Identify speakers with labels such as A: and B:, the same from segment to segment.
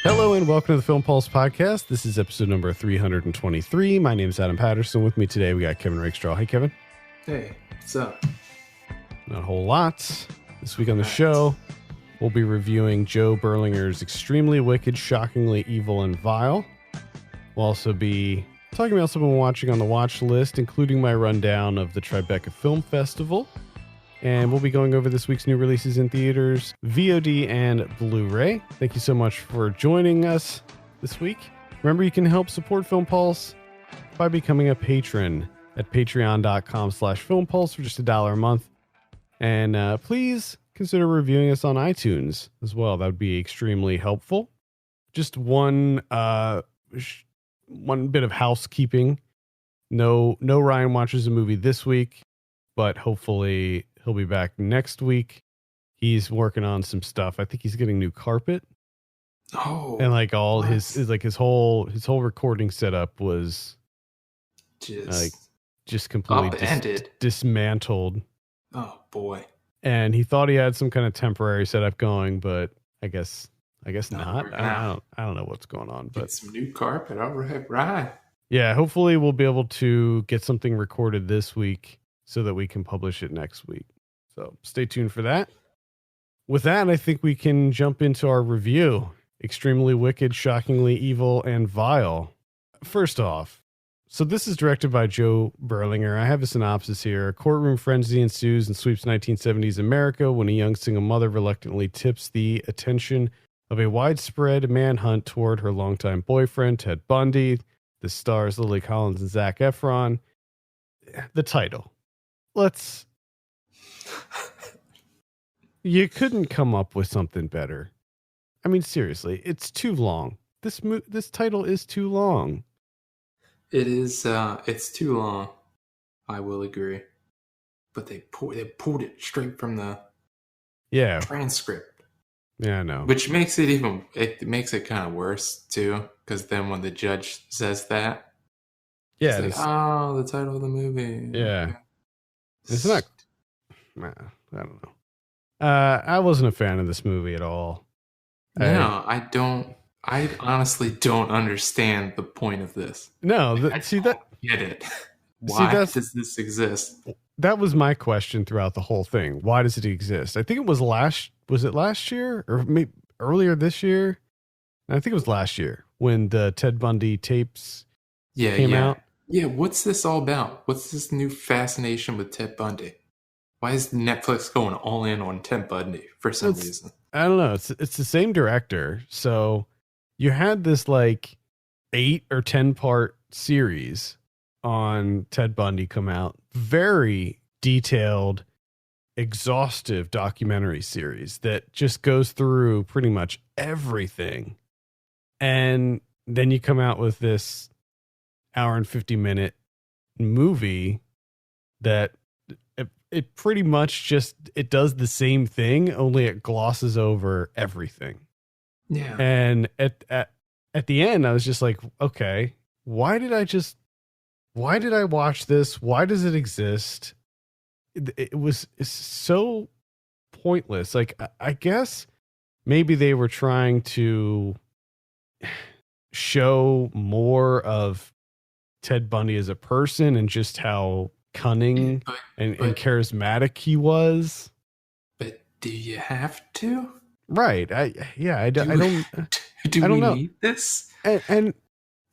A: Hello and welcome to the Film Pulse podcast. This is episode number 323. My name is Adam Patterson. With me today, we got Kevin Rakestraw. Hey, Kevin.
B: Hey, what's up?
A: Not a whole lot. This week on the show, we'll be reviewing Joe Berlinger's Extremely Wicked, Shockingly Evil, and Vile. We'll also be talking about something we're watching on the watch list, including my rundown of the Tribeca Film Festival. And we'll be going over this week's new releases in theaters, VOD, and Blu-ray. Thank you so much for joining us this week. Remember, you can help support Film Pulse by becoming a patron at patreon.com/filmpulse for just $1 a month. And please consider reviewing us on iTunes as well. That would be extremely helpful. Just one bit of housekeeping. No Ryan watches a movie this week, but hopefully he'll be back next week. He's working on some stuff. I think he's getting new carpet.
B: Oh,
A: and like all what? his whole recording setup was just completely dismantled.
B: Oh boy.
A: And he thought he had some kind of temporary setup going, but I guess not. I don't know what's going on. But
B: get some new carpet. All right.
A: Yeah, hopefully we'll be able to get something recorded this week so that we can publish it next week. So stay tuned for that. With that, I think we can jump into our review. Extremely Wicked, Shockingly Evil, and Vile. First off, so this is directed by Joe Berlinger. I have a synopsis here. A courtroom frenzy ensues and sweeps 1970s America when a young single mother reluctantly tips the attention of a widespread manhunt toward her longtime boyfriend, Ted Bundy. This stars Lily Collins and Zac Efron. The title. You couldn't come up with something better. I mean, seriously, it's too long. This title is too long.
B: It is. It's too long. I will agree. But they pulled it straight from the transcript.
A: Yeah, I know.
B: Which makes it makes it kind of worse too, because then when the judge says that,
A: yeah,
B: it's like, the title of the movie.
A: Yeah, it's not. I don't know. I wasn't a fan of this movie at all.
B: No, I don't. I honestly don't understand the point of this.
A: No,
B: I don't get it. Why does this exist?
A: That was my question throughout the whole thing. Why does it exist? I think it was last year or maybe earlier this year? I think it was last year when the Ted Bundy tapes came out.
B: Yeah, what's this all about? What's this new fascination with Ted Bundy? Why is Netflix going all in on Ted Bundy for some reason?
A: I don't know. It's the same director. So you had this like 8 or 10 part series on Ted Bundy come out. Very detailed, exhaustive documentary series that just goes through pretty much everything. And then you come out with this hour and 50-minute movie that it pretty much just, it does the same thing, only it glosses over everything.
B: Yeah.
A: And at the end, I was just like, okay, why did I watch this? Why does it exist? It's so pointless. Like, I guess maybe they were trying to show more of Ted Bundy as a person and just how cunning and charismatic he was.
B: But do you have to?
A: Right. I don't know.
B: Need this?
A: And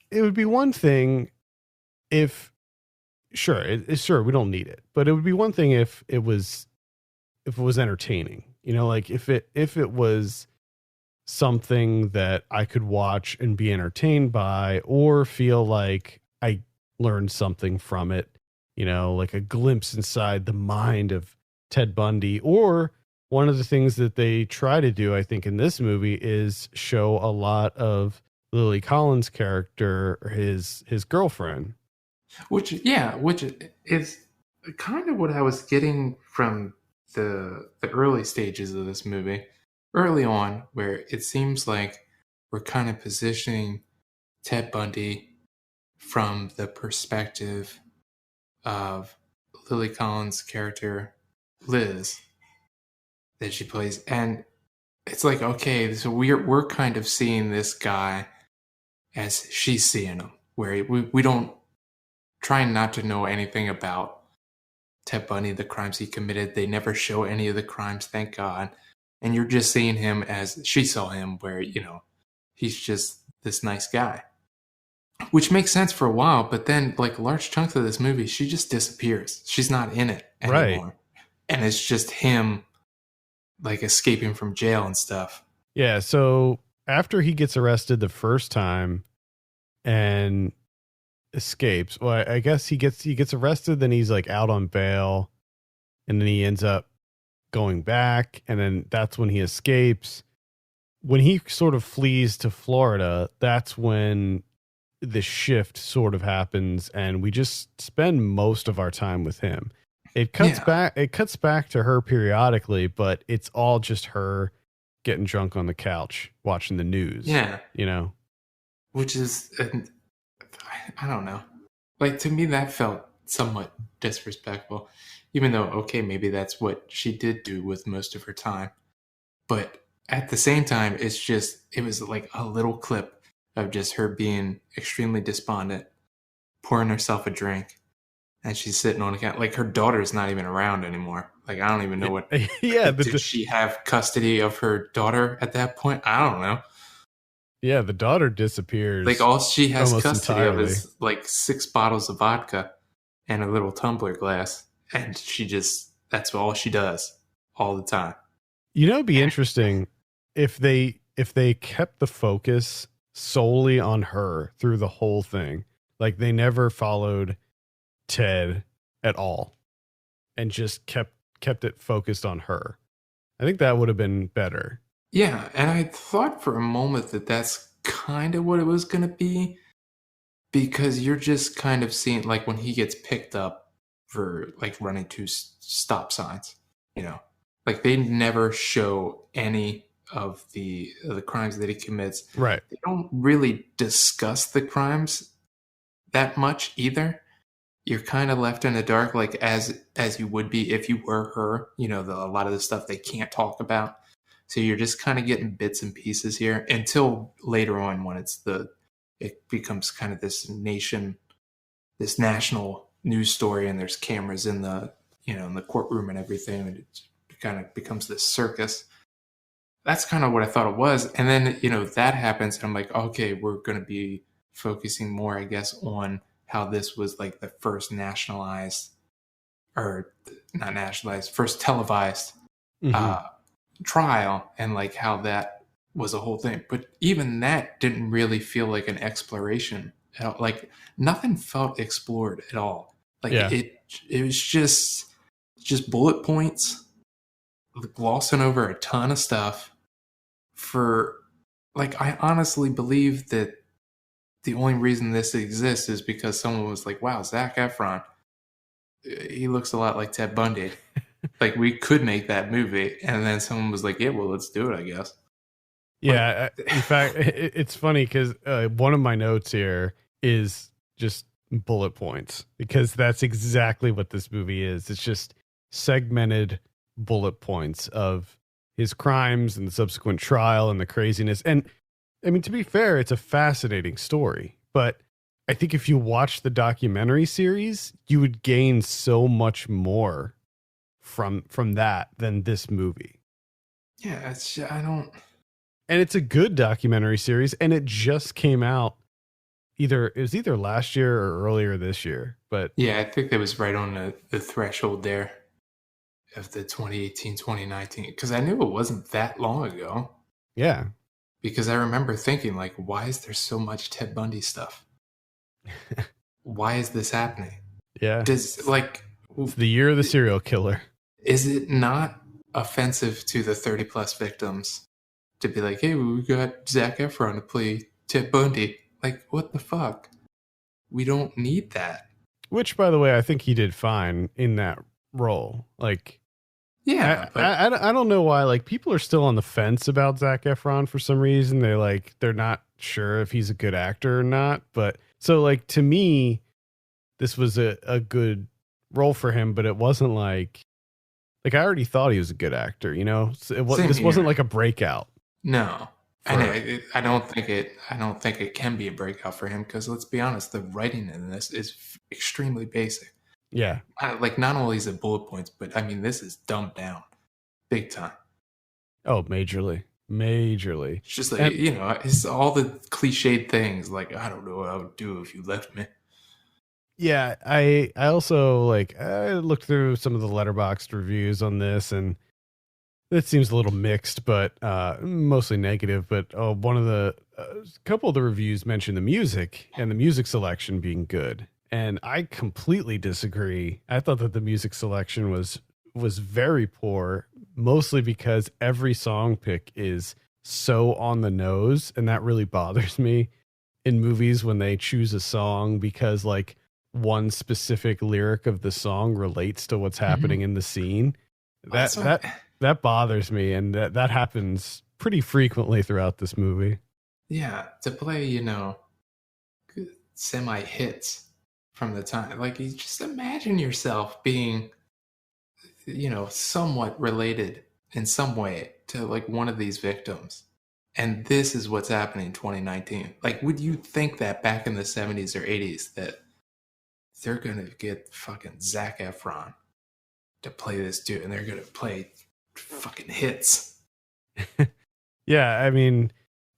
A: it would be one thing if, sure, we don't need it, but it would be one thing if it was entertaining, like if it was something that I could watch and be entertained by, or feel like I learned something from it, like a glimpse inside the mind of Ted Bundy. Or one of the things that they try to do, I think, in this movie is show a lot of Lily Collins' character, or his girlfriend.
B: Which is kind of what I was getting from the early stages of this movie. Early on, where it seems like we're kind of positioning Ted Bundy from the perspective of Lily Collins' character, Liz, that she plays. And it's like, okay, so we're kind of seeing this guy as she's seeing him, where we don't try not to know anything about Ted Bundy, the crimes he committed. They never show any of the crimes, thank God. And you're just seeing him as she saw him, where, he's just this nice guy. Which makes sense for a while, but then, like, large chunks of this movie, she just disappears. She's not in it anymore. Right. And it's just him, like, escaping from jail and stuff.
A: Yeah, so after he gets arrested the first time and escapes, well, I guess he gets arrested, then he's, like, out on bail, and then he ends up going back, and then that's when he escapes. When he sort of flees to Florida, that's when the shift sort of happens, and we just spend most of our time with him. It cuts back to her periodically, but it's all just her getting drunk on the couch watching the news.
B: Yeah.
A: Which
B: is, I don't know. Like, to me, that felt somewhat disrespectful, even though, okay, maybe that's what she did do with most of her time. But at the same time, it was like a little clip of just her being extremely despondent, pouring herself a drink, and she's sitting on a couch. Like, her daughter's not even around anymore. Like, I don't even know what.
A: Yeah,
B: did she have custody of her daughter at that point? I don't know.
A: Yeah, the daughter disappears.
B: Like, all she has custody of is like 6 bottles of vodka and a little tumbler glass, and that's all she does all the time.
A: It'd be interesting if they kept the focus solely on her through the whole thing. Like, they never followed Ted at all and just kept it focused on her. I think that would have been better.
B: Yeah, and I thought for a moment that that's kind of what it was going to be, because you're just kind of seeing, like, when he gets picked up for, like, running 2 stop signs, like, they never show any of the crimes that he commits.
A: Right.
B: They don't really discuss the crimes that much either. You're kind of left in the dark, like, as you would be if you were her. A lot of the stuff they can't talk about. So you're just kind of getting bits and pieces here until later on, when it becomes kind of this national news story, and there's cameras in the in the courtroom and everything, and it kind of becomes this circus. That's kind of what I thought it was. And then, that happens, and I'm like, okay, we're going to be focusing more, I guess, on how this was like the first first televised trial, and like how that was a whole thing. But even that didn't really feel like an exploration at all. Like, nothing felt explored at all. Like, it was just bullet points, glossing over a ton of stuff. I honestly believe that the only reason this exists is because someone was like, wow, Zac Efron, he looks a lot like Ted Bundy. Like, we could make that movie. And then someone was like, yeah, well, let's do it, I guess.
A: Yeah. In fact, it's funny because one of my notes here is just bullet points, because that's exactly what this movie is. It's just segmented bullet points of his crimes and the subsequent trial and the craziness. And I mean, to be fair, it's a fascinating story, but I think if you watch the documentary series, you would gain so much more from that than this movie.
B: Yeah,
A: and it's a good documentary series, and it just came out either last year or earlier this year. But
B: yeah, I think that was right on the threshold there of the 2018, 2019, because I knew it wasn't that long ago.
A: Yeah.
B: Because I remember thinking, like, why is there so much Ted Bundy stuff? Why is this happening?
A: Yeah.
B: It's
A: the year of the serial killer.
B: Is it not offensive to the 30 plus victims to be like, hey, we got Zac Efron to play Ted Bundy? Like, what the fuck? We don't need that.
A: Which, by the way, I think he did fine in that role. Like,
B: yeah,
A: I don't know why. Like, people are still on the fence about Zac Efron for some reason. They're not sure if he's a good actor or not. But so, like, to me, this was a good role for him, but it wasn't like like I already thought he was a good actor, you know. So this wasn't like a breakout.
B: No. And I don't think it can be a breakout for him because let's be honest, the writing in this is extremely basic.
A: Yeah.
B: Like not only is it bullet points, but I mean this is dumbed down big time.
A: Oh, majorly.
B: It's just like it's all the cliched things like I don't know what I would do if you left me.
A: Yeah, I also like I looked through some of the letterboxd reviews on this, and it seems a little mixed, but mostly negative. But one of the couple of the reviews mentioned the music and the music selection being good, and I completely disagree. I thought that the music selection was very poor, mostly because every song pick is so on the nose, and that really bothers me in movies when they choose a song because like one specific lyric of the song relates to what's happening in the scene. That bothers me, and that happens pretty frequently throughout this movie.
B: Yeah, to play, semi hits from the time. Like you just imagine yourself being, somewhat related in some way to like one of these victims. And this is what's happening in 2019. Like, would you think that back in the 70s or 80s that they're going to get fucking Zac Efron to play this dude and they're going to play fucking hits?
A: Yeah, I mean,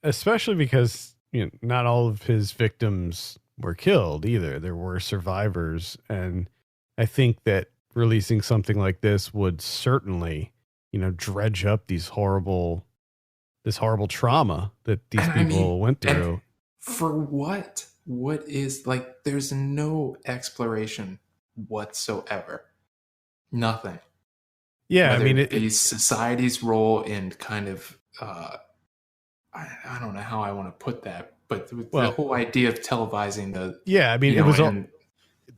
A: especially because not all of his victims were killed either. There were survivors, and I think that releasing something like this would certainly, dredge up this horrible trauma that these people went through.
B: For what? What is like? There's no exploration whatsoever. Nothing.
A: Yeah,
B: Whether
A: I mean,
B: it be society's role in kind of, I don't know how I want to put that, but the whole idea of televising
A: it was all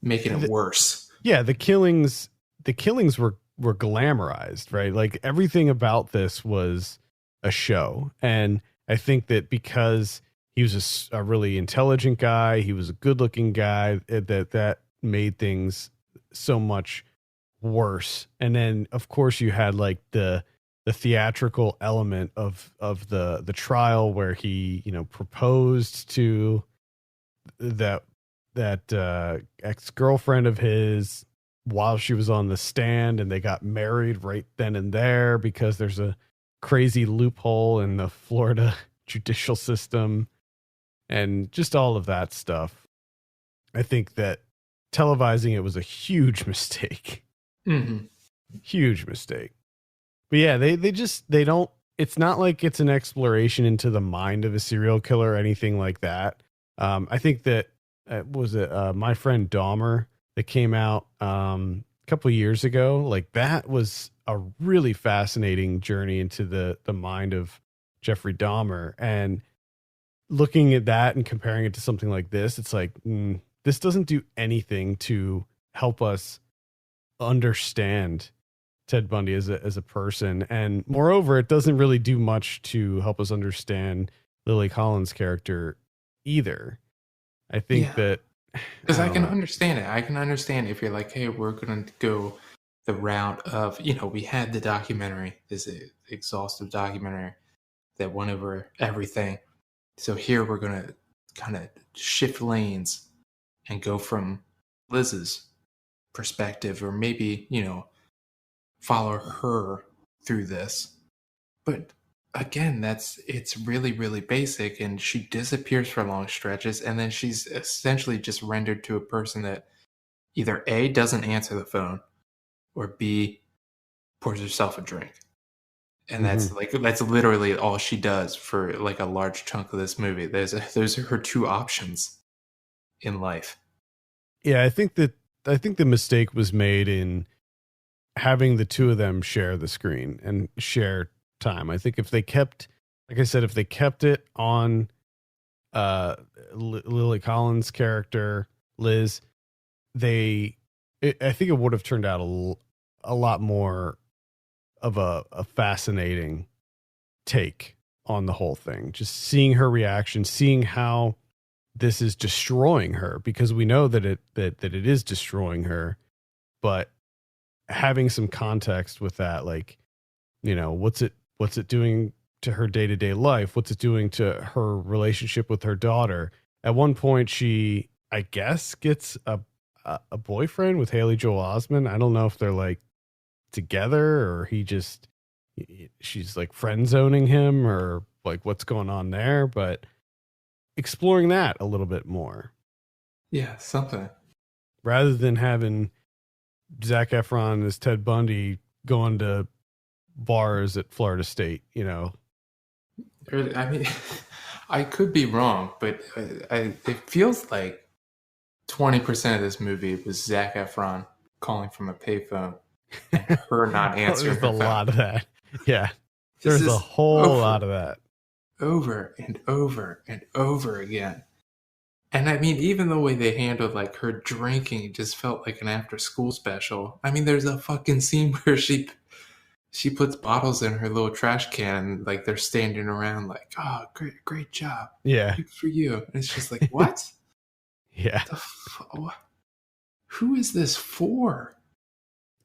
B: making it worse.
A: Yeah, the killings were glamorized, right? Like everything about this was a show, and I think that because he was a really intelligent guy, he was a good-looking guy, that made things so much worse. And then of course you had like the theatrical element of the trial where he proposed to that ex-girlfriend of his while she was on the stand, and they got married right then and there because there's a crazy loophole in the Florida judicial system and just all of that stuff. I think that televising it was a huge mistake.
B: Mm-hmm.
A: Huge mistake. But yeah, they don't, it's not like it's an exploration into the mind of a serial killer or anything like that. I think that was it My Friend Dahmer that came out a couple of years ago. Like that was a really fascinating journey into the mind of Jeffrey Dahmer, and looking at that and comparing it to something like this, it's like this doesn't do anything to help us understand Ted Bundy as a person, and moreover, it doesn't really do much to help us understand Lily Collins' character either. I think that
B: because I can understand it. I can understand if you're like, hey, we're going to go the route of, we had the documentary, this exhaustive documentary that went over everything. So here we're going to kind of shift lanes and go from Liz's perspective, or maybe, follow her through this. But again, it's really, really basic, and she disappears for long stretches, and then she's essentially just rendered to a person that either A, doesn't answer the phone, or B, pours herself a drink. And that's literally all she does for like a large chunk of this movie. Those are her two options in life.
A: Yeah, I think the mistake was made in having the two of them share the screen and share time. I think if they kept, like I said, if they kept it on Lily Collins' character, Liz, I think it would have turned out a lot more of a fascinating take on the whole thing. Just seeing her reaction, seeing how this is destroying her, because we know that it is destroying her, but having some context with that, like, what's it doing to her day-to-day life? What's it doing to her relationship with her daughter? At one point, she, I guess, gets a boyfriend with Haley Joel Osment. I don't know if they're like together or she's like friend zoning him or like what's going on there, but exploring that a little bit more.
B: Yeah, something.
A: Rather than having Zac Efron as Ted Bundy going to bars at Florida State,
B: I mean, I could be wrong, but it feels like 20% of this movie was Zac Efron calling from a payphone and her not answering.
A: There's a lot of that. Yeah.
B: This
A: There's a whole lot of that.
B: Over and over and over again. And I mean, even the way they handled like her drinking just felt like an after school special. I mean, there's a fucking scene where she puts bottles in her little trash can, like they're standing around like, oh, great job.
A: Yeah.
B: Good for you. And it's just like, what?
A: Yeah.
B: Who is this for?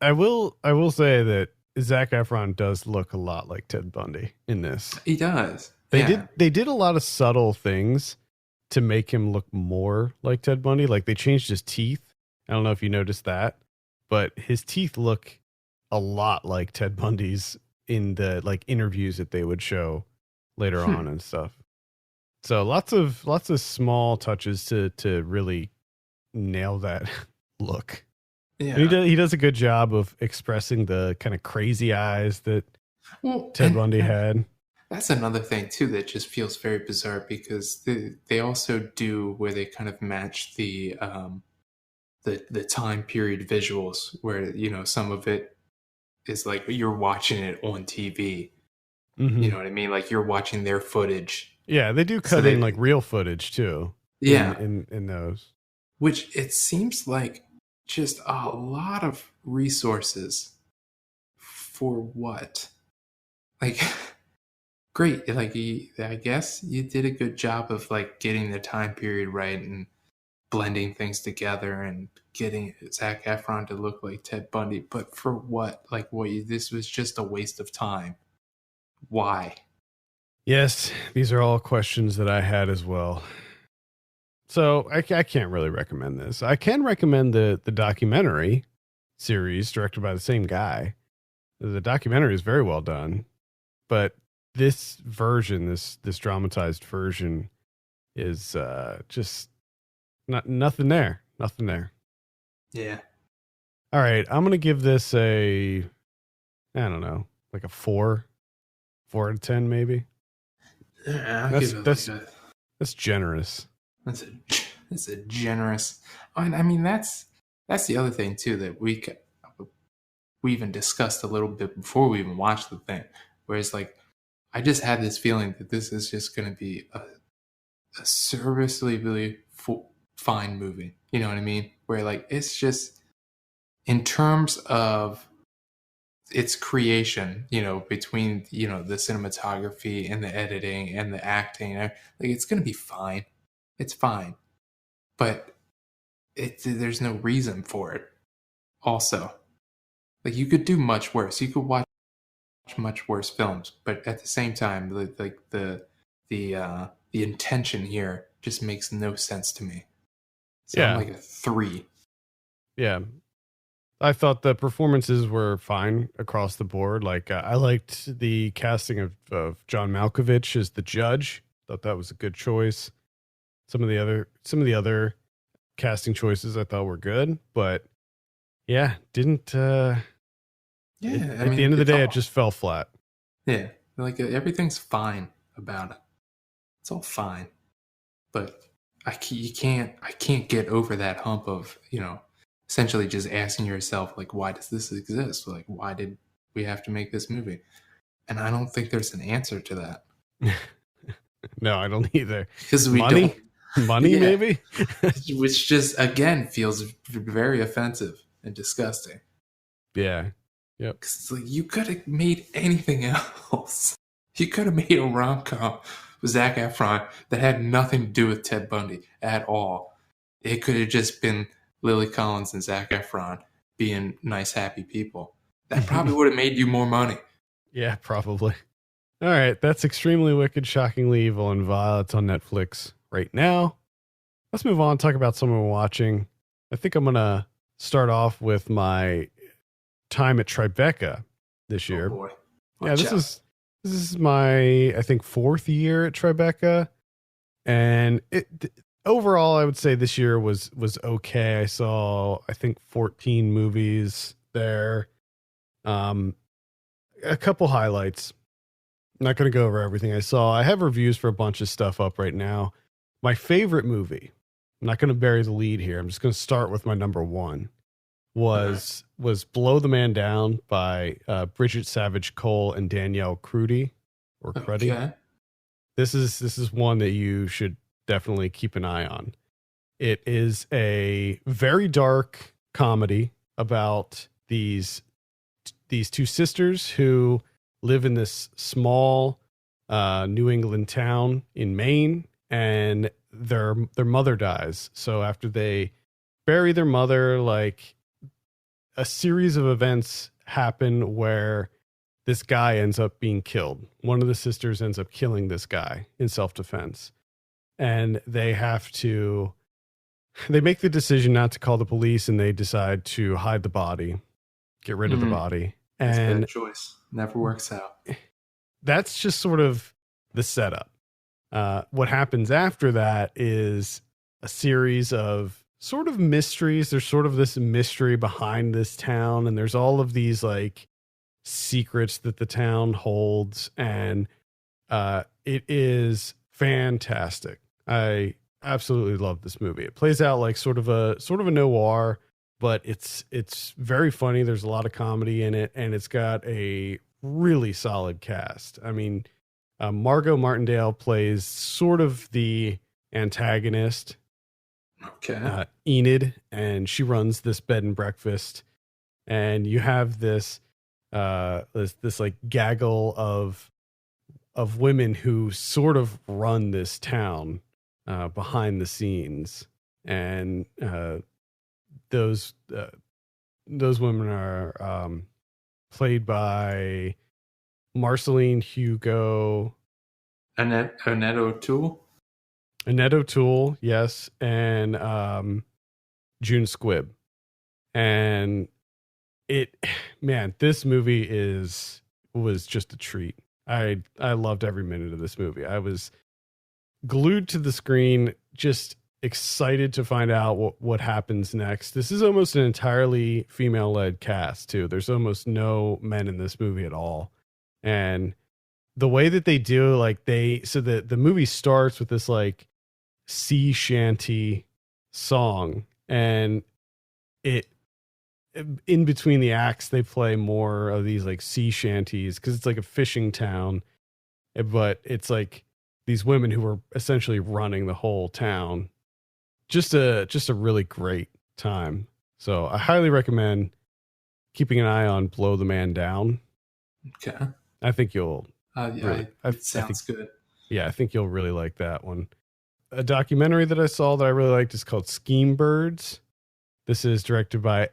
A: I will say that Zac Efron does look a lot like Ted Bundy in this.
B: He does.
A: They did a lot of subtle things to make him look more like Ted Bundy. Like they changed his teeth. I don't know if you noticed that, but his teeth look a lot like Ted Bundy's in the like interviews that they would show later on and stuff. So lots of small touches to really nail that look.
B: Yeah.
A: And he does a good job of expressing the kind of crazy eyes that Ted Bundy had.
B: That's another thing too that just feels very bizarre because they also do where they kind of match the time period visuals where some of it is like you're watching it on TV.
A: Mm-hmm.
B: You know what I mean? Like you're watching their footage.
A: Yeah, they do cut in like real footage too.
B: Yeah,
A: in those.
B: Which it seems like just a lot of resources for what? Like. Great. Like, I guess you did a good job of like getting the time period right and blending things together and getting Zac Efron to look like Ted Bundy. But for what? Like, this was just a waste of time. Why?
A: Yes, these are all questions that I had as well. So I can't really recommend this. I can recommend the documentary series directed by the same guy. The documentary is very well done, but this version, this dramatized version, is just nothing there. Nothing there.
B: Yeah.
A: All right, I'm gonna give this I don't know, like a 4 out of 10, maybe.
B: Yeah,
A: that's generous.
B: That's a generous. I mean, that's the other thing too that we even discussed a little bit before we even watched the thing, where it's like. I just had this feeling that this is just going to be a serviceably fine movie. You know what I mean? Where like it's just in terms of its creation, between the cinematography and the editing and the acting, like it's going to be fine. It's fine, but there's no reason for it. Also, like you could do much worse. You could watch much worse films, but at the same time, like the intention here just makes no sense to me. So
A: yeah,
B: I'm like a 3.
A: Yeah, I thought the performances were fine across the board. Like I liked the casting of John Malkovich as the judge. Thought that was a good choice. Some of the other casting choices I thought were good, but yeah, didn't. At the end of the day, it just fell flat.
B: Yeah, like everything's fine about it. It's all fine, but I can't get over that hump of essentially just asking yourself like, why does this exist? Like, why did we have to make this movie? And I don't think there's an answer to that.
A: No, I don't either.
B: Because
A: money, yeah. Maybe,
B: which just again feels very offensive and disgusting.
A: Yeah. Yep.
B: Because it's like you could have made anything else. You could have made a rom-com with Zac Efron that had nothing to do with Ted Bundy at all. It could have just been Lily Collins and Zac Efron being nice, happy people. That probably would have made you more money.
A: Yeah, probably. All right, that's Extremely Wicked, Shockingly Evil, and Vile. It's on Netflix right now. Let's move on and talk about something we're watching. I think I'm going to start off with my time at Tribeca this year.
B: Oh boy.
A: Yeah, this is my, I think, 4th year at Tribeca. And overall, I would say this year was okay. I saw, I think, 14 movies there. A couple highlights. I'm not going to go over everything I saw. I have reviews for a bunch of stuff up right now. My favorite movie, I'm not going to bury the lead here. I'm just going to start with my number one, was Blow the Man Down by Bridget Savage Cole and Danielle Cruddy or Cruddy.
B: Okay.
A: This is one that you should definitely keep an eye on. It is a very dark comedy about these two sisters who live in this small New England town in Maine, and their mother dies. So after they bury their mother, like, a series of events happen where this guy ends up being killed. One of the sisters ends up killing this guy in self-defense. And they make the decision not to call the police, and they decide to hide the body, get rid of the body.
B: That's
A: and
B: a bad choice. Never works out.
A: That's just sort of the setup. What happens after that is a series of sort of mysteries. There's sort of this mystery behind this town, and there's all of these like secrets that the town holds, and it is fantastic. I absolutely love this movie. It plays out like sort of a noir, but it's very funny. There's a lot of comedy in it, and it's got a really solid cast. I mean, Margot Martindale plays sort of the antagonist,
B: okay,
A: Enid, and she runs this bed and breakfast. And you have this like gaggle of women who sort of run this town behind the scenes, and those women are played by Marceline Hugo,
B: Annette O'Toole,
A: yes, and June Squibb. And this movie was just a treat. I loved every minute of this movie. I was glued to the screen, just excited to find out what happens next. This is almost an entirely female-led cast too. There's almost no men in this movie at all. And the way that they do, like, the movie starts with this like sea shanty song, and in between the acts they play more of these like sea shanties because it's like a fishing town, but it's like these women who are essentially running the whole town. Just a really great time. So I highly recommend keeping an eye on Blow the Man Down.
B: Okay.
A: I think you'll
B: it sounds good.
A: Yeah, I think you'll really like that one. A documentary that I saw that I really liked is called Scheme Birds. This is directed by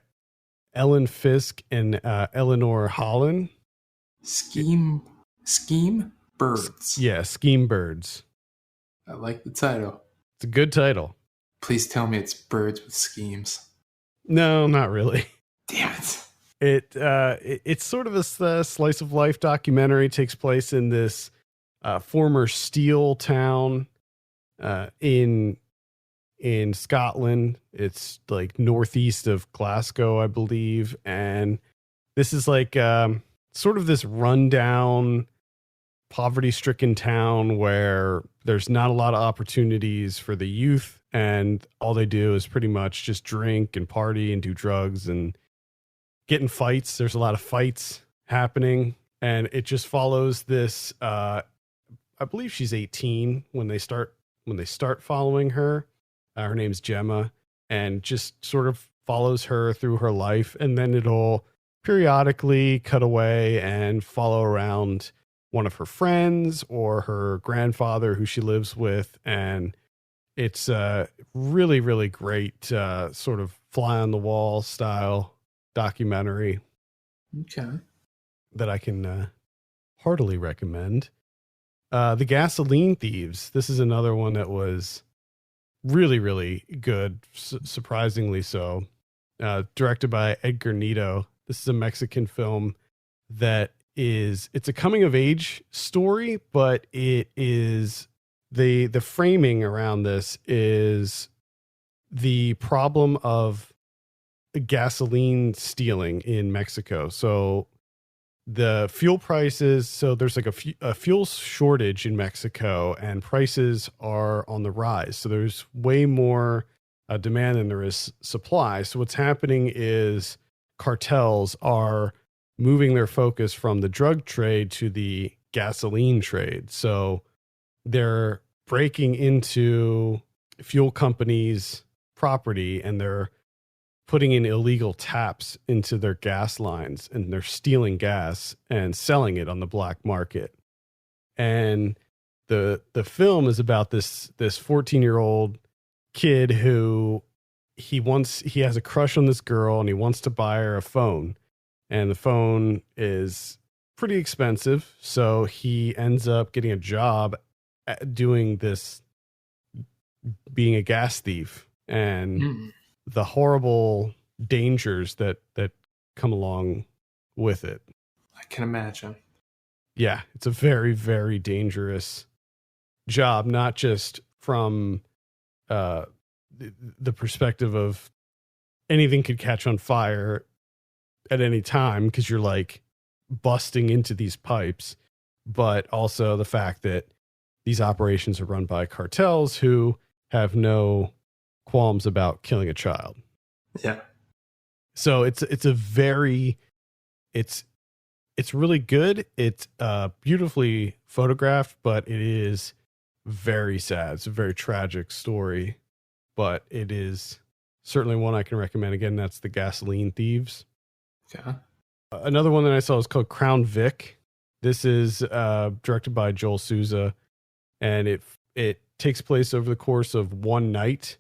A: Ellen Fisk and Eleanor Holland.
B: Scheme Birds.
A: Yeah, Scheme Birds.
B: I like the title.
A: It's a good title.
B: Please tell me it's birds with schemes.
A: No, not really.
B: Damn it.
A: It's sort of a slice of life documentary. It takes place in this former steel town in Scotland. It's like northeast of Glasgow, I believe. And this is like sort of this rundown, poverty-stricken town where there's not a lot of opportunities for the youth, and all they do is pretty much just drink and party and do drugs and get in fights. There's a lot of fights happening, and it just follows this I believe she's 18 when they start following her. Her name's Gemma, and just sort of follows her through her life, and then it'll periodically cut away and follow around one of her friends or her grandfather who she lives with. And it's really, really great sort of fly on the wall style documentary
B: Okay.
A: that I can heartily recommend. The Gasoline Thieves. This is another one that was really, really good, surprisingly so. Directed by Edgar Nito. This is a Mexican film that it's a coming of age story, but it is the framing around this is the problem of gasoline stealing in Mexico. So the fuel prices, so there's like a fuel shortage in Mexico and prices are on the rise. So there's way more demand than there is supply. So what's happening is cartels are moving their focus from the drug trade to the gasoline trade. So they're breaking into fuel companies' property and they're putting in illegal taps into their gas lines and they're stealing gas and selling it on the black market. And the film is about this 14-year-old kid who he has a crush on this girl and he wants to buy her a phone, and the phone is pretty expensive. So he ends up getting a job at doing this, being a gas thief, and the horrible dangers that come along with it.
B: I can imagine.
A: Yeah, it's a very, very dangerous job, not just from the perspective of anything could catch on fire at any time because you're like busting into these pipes, but also the fact that these operations are run by cartels who have no qualms about killing a child.
B: Yeah.
A: So it's really good. It's beautifully photographed, but it is very sad. It's a very tragic story, but it is certainly one I can recommend. Again, that's The Gasoline Thieves.
B: Okay.
A: Another one that I saw is called Crown Vic. This is directed by Joel Souza, and it takes place over the course of one night,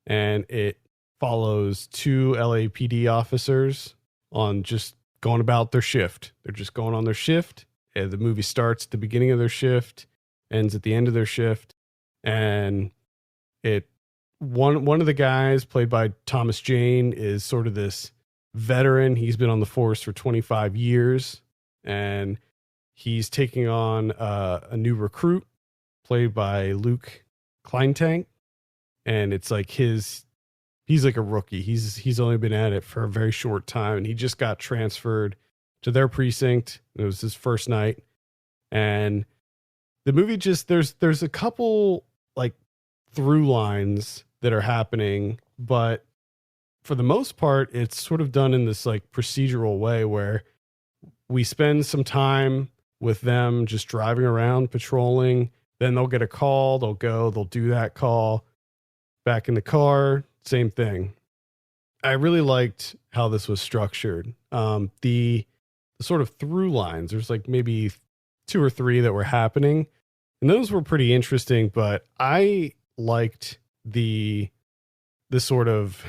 A: and it follows two LAPD officers on just going about their shift. They're just going on their shift. And the movie starts at the beginning of their shift, ends at the end of their shift. And one of the guys, played by Thomas Jane, is sort of this veteran. He's been on the force for 25 years, and he's taking on a new recruit played by Luke Kleintank. And it's like he's like a rookie. He's only been at it for a very short time, and he just got transferred to their precinct. It was his first night, and the movie just there's a couple like through lines that are happening, but for the most part, it's sort of done in this like procedural way where we spend some time with them just driving around patrolling. Then they'll get a call. They'll do that call. Back in the car, same thing. I really liked how this was structured. The sort of through lines, there's like maybe 2 or 3 that were happening, and those were pretty interesting, but I liked the sort of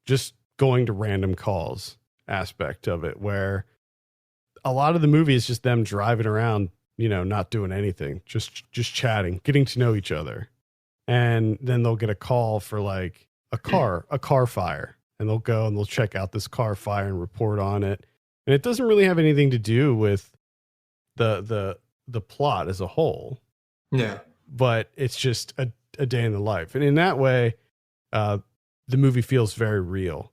A: just going to random calls aspect of it, where a lot of the movie is just them driving around, not doing anything, just chatting, getting to know each other. And then they'll get a call for like a car fire, and they'll go and they'll check out this car fire and report on it. And it doesn't really have anything to do with the plot as a whole.
B: Yeah.
A: But it's just a day in the life. And in that way, the movie feels very real,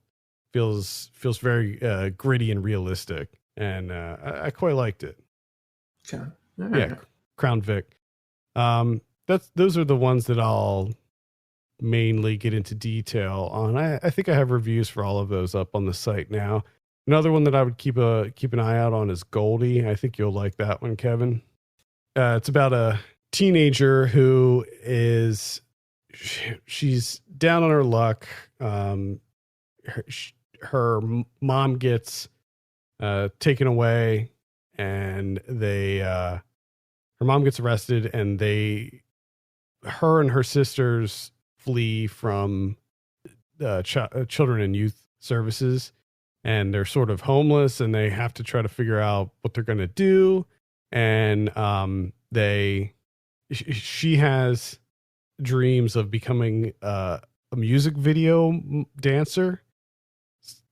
A: feels very gritty and realistic. And I quite liked it.
B: Okay.
A: Yeah. Crown Vic. Those are the ones that I'll mainly get into detail on. I think I have reviews for all of those up on the site now. Another one that I would keep an eye out on is Goldie. I think you'll like that one, Kevin. It's about a teenager who she's down on her luck. Her mom gets taken away, and her mom gets arrested, and her and her sisters flee from children and youth services, and they're sort of homeless, and they have to try to figure out what they're going to do. And she has dreams of becoming a music video dancer.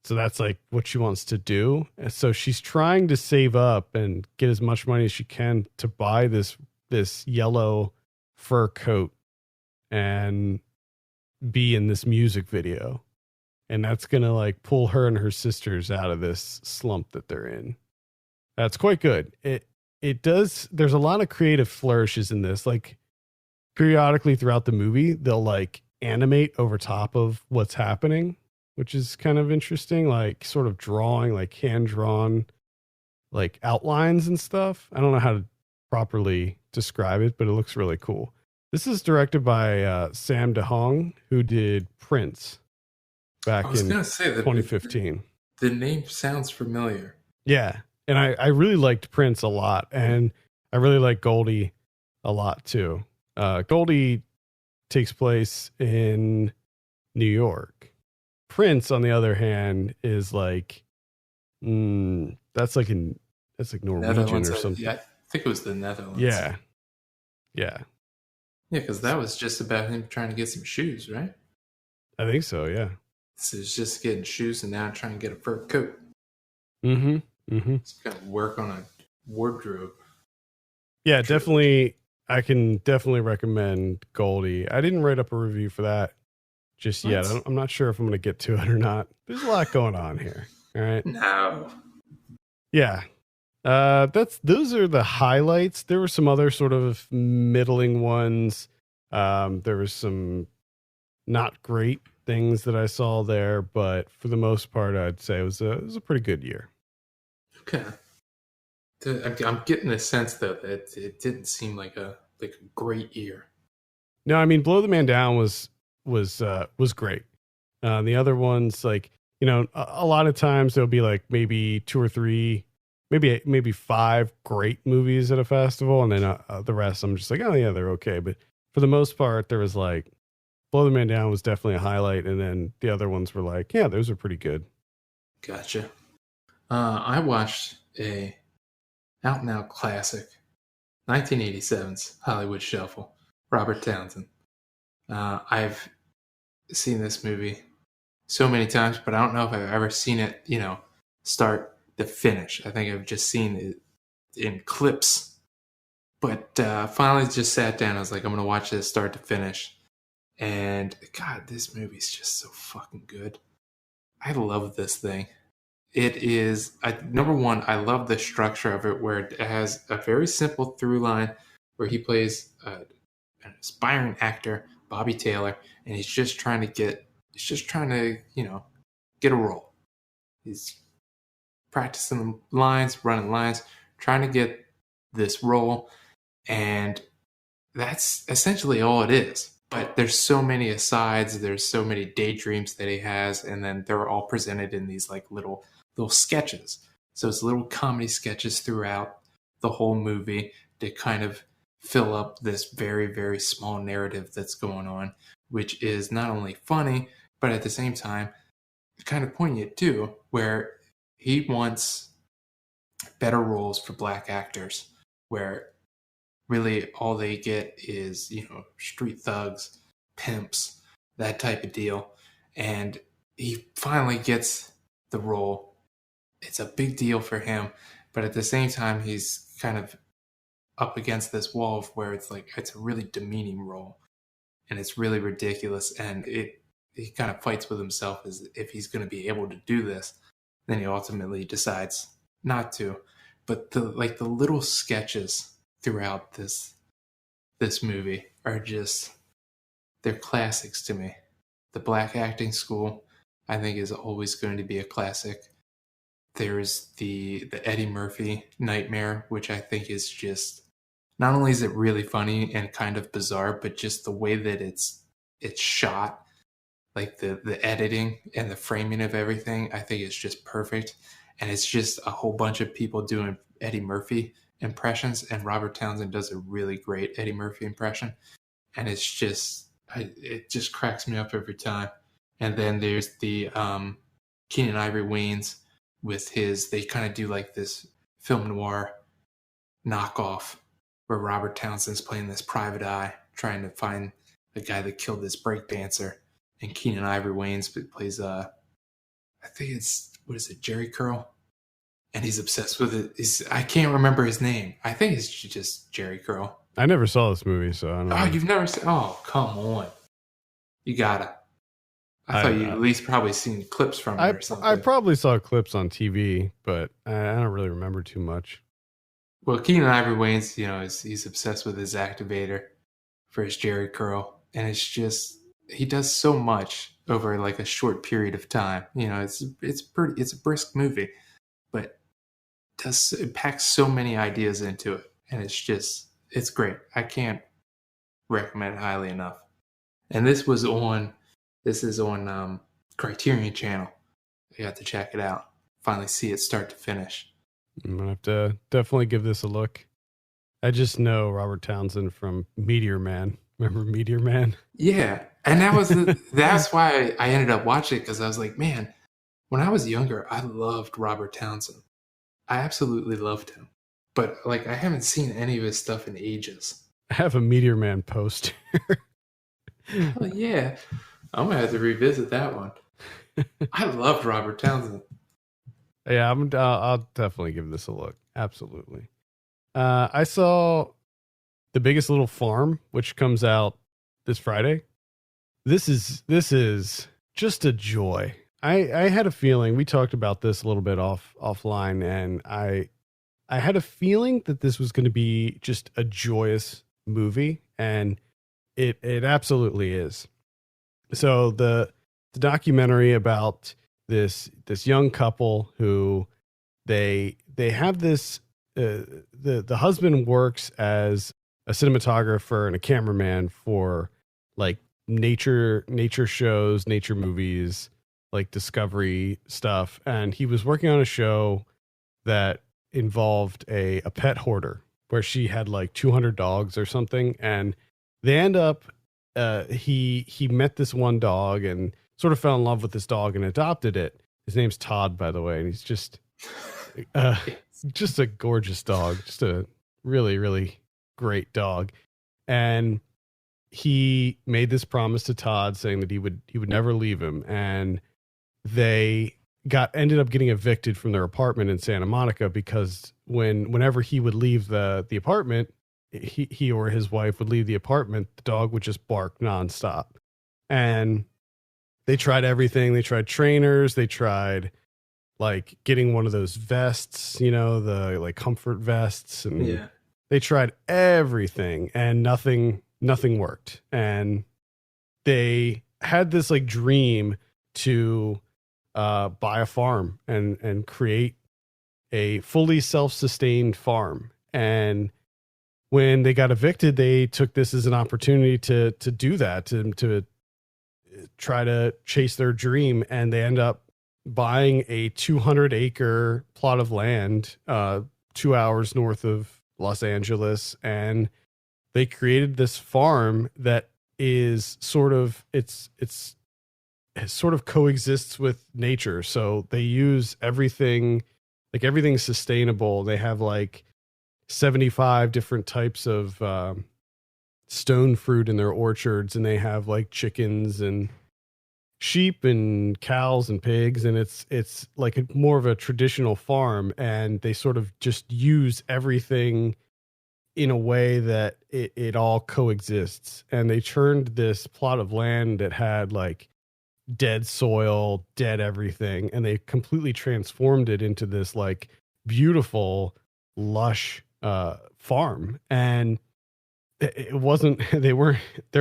A: So that's like what she wants to do. And so she's trying to save up and get as much money as she can to buy this yellow fur coat and be in this music video. And that's going to like pull her and her sisters out of this slump that they're in. That's quite good. It does. There's a lot of creative flourishes in this. Like periodically throughout the movie, they'll like animate over top of what's happening, which is kind of interesting. Like sort of drawing, like hand drawn, like outlines and stuff. I don't know how to properly describe it, but it looks really cool. This is directed by Sam DeHong, who did Prince back in 2015.
B: The name sounds familiar.
A: Yeah. And I really liked Prince a lot. And I really like Goldie a lot too. Goldie takes place in New York. Prince, on the other hand, is like, that's like Norwegian or something.
B: Yeah, I think it was the Netherlands.
A: Yeah. Yeah.
B: Yeah, because that was just about him trying to get some shoes, right?
A: I think so, yeah.
B: So it's just getting shoes and now trying to get a fur coat.
A: Mm-hmm. Mm-hmm.
B: He's got to work on a wardrobe.
A: Yeah, definitely. I can definitely recommend Goldie. I didn't write up a review for that just yet. I'm not sure if I'm going to get to it or not. There's a lot going on here. All right.
B: No.
A: Yeah. Those are the highlights. There were some other sort of middling ones. There was some not great things that I saw there, but for the most part, I'd say it was a pretty good year.
B: Okay. I'm getting a sense though that it didn't seem like a great year.
A: No, I mean, Blow the Man Down was great. The other ones, like, you know, a lot of times there'll be like maybe 2 or 3, maybe 5 great movies at a festival, and then the rest I'm just like, oh yeah, they're okay. But for the most part, there was like Blow the Man Down was definitely a highlight, and then the other ones were like, yeah, those are pretty good.
B: Gotcha. I watched a out and out classic, 1987's Hollywood Shuffle, Robert Townsend. I've seen this movie so many times, but I don't know if I've ever seen it, start to finish. I think I've just seen it in clips. But finally just sat down. I was like, I'm going to watch this start to finish. And God, this movie's just so fucking good. I love this thing. It is, number one, I love the structure of it, where it has a very simple through line where he plays an aspiring actor, Bobby Taylor, and he's just trying to get a role. He's practicing lines, running lines, trying to get this role, and that's essentially all it is. But there's so many asides, there's so many daydreams that he has, and then they're all presented in these like little sketches. So it's little comedy sketches throughout the whole movie to kind of fill up this very, very small narrative that's going on, which is not only funny, but at the same time, kind of poignant too, where he wants better roles for black actors, where really all they get is, street thugs, pimps, that type of deal. And he finally gets the role. It's a big deal for him, but at the same time, he's kind of up against this wall where it's like, it's a really demeaning role and it's really ridiculous. And he kind of fights with himself as if he's going to be able to do this. Then he ultimately decides not to. But the little sketches throughout this movie are just, they're classics to me. The Black Acting School, I think, is always going to be a classic. There's the Eddie Murphy Nightmare, which I think is just, not only is it really funny and kind of bizarre, but just the way that it's shot, like the editing and the framing of everything, I think is just perfect. And it's just a whole bunch of people doing Eddie Murphy impressions, and Robert Townsend does a really great Eddie Murphy impression, and it's just, it just cracks me up every time. And then there's the Keenan Ivory Wayans with his. They kind of do like this film noir knockoff where Robert Townsend's playing this private eye trying to find the guy that killed this breakdancer, and Keenan Ivory Wayans plays I think it's, what is it, Jerry Curl, and he's obsessed with it. I can't remember his name. I think it's just Jerry Curl.
A: I never saw this movie, so I don't know.
B: Oh, you've never seen? Oh, come on, you gotta. I thought you at least probably seen clips from it or something.
A: I probably saw clips on TV, but I don't really remember too much.
B: Well, Keenan Ivory Wayans, he's obsessed with his activator for his Jerry Curl, and it's just, he does so much over like a short period of time. It's a brisk movie, but it packs so many ideas into it, and it's great. I can't recommend it highly enough. And this is on Criterion Channel. You have to check it out. Finally see it start to finish.
A: I'm gonna have to definitely give this a look. I just know Robert Townsend from Meteor Man. Remember Meteor Man?
B: Yeah, and that's why I ended up watching it, because I was like, man, when I was younger, I loved Robert Townsend. I absolutely loved him, but like I haven't seen any of his stuff in ages.
A: I have a Meteor Man poster.
B: Oh, yeah, I'm gonna have to revisit that one. I loved Robert Townsend.
A: Yeah, I'll definitely give this a look. Absolutely. I saw The Biggest Little Farm, which comes out this Friday. This is just a joy. I had a feeling, we talked about this a little bit offline, and I had a feeling that this was going to be just a joyous movie, and it absolutely is. So the documentary about this young couple who they have this the husband works as a cinematographer and a cameraman for like nature shows, nature movies, like Discovery stuff, and he was working on a show that involved a pet hoarder where she had like 200 dogs or something, and they end up he met this one dog and sort of fell in love with this dog and adopted it. His name's Todd, by the way, and he's just a gorgeous dog, just a really, really great dog. And he made this promise to Todd saying that he would never leave him. And they ended up getting evicted from their apartment in Santa Monica because whenever he would leave the apartment, he or his wife would leave the apartment, the dog would just bark nonstop. And they tried everything. They tried trainers. They tried like getting one of those vests, the like comfort vests, and
B: Yeah.
A: they tried everything, and nothing worked. And they had this like dream to buy a farm and create a fully self-sustained farm. And when they got evicted, they took this as an opportunity to do that, to try to chase their dream. And they end up buying a 200-acre plot of land 2 hours north of Los Angeles, and they created this farm that is sort of it sort of coexists with nature. So they use everything's sustainable. They have like 75 different types of stone fruit in their orchards, and they have like chickens and sheep and cows and pigs, and it's like more of a traditional farm, and they sort of just use everything in a way that it all coexists. And they turned this plot of land that had like dead soil, dead everything, and they completely transformed it into this like beautiful, lush farm. And it wasn't, there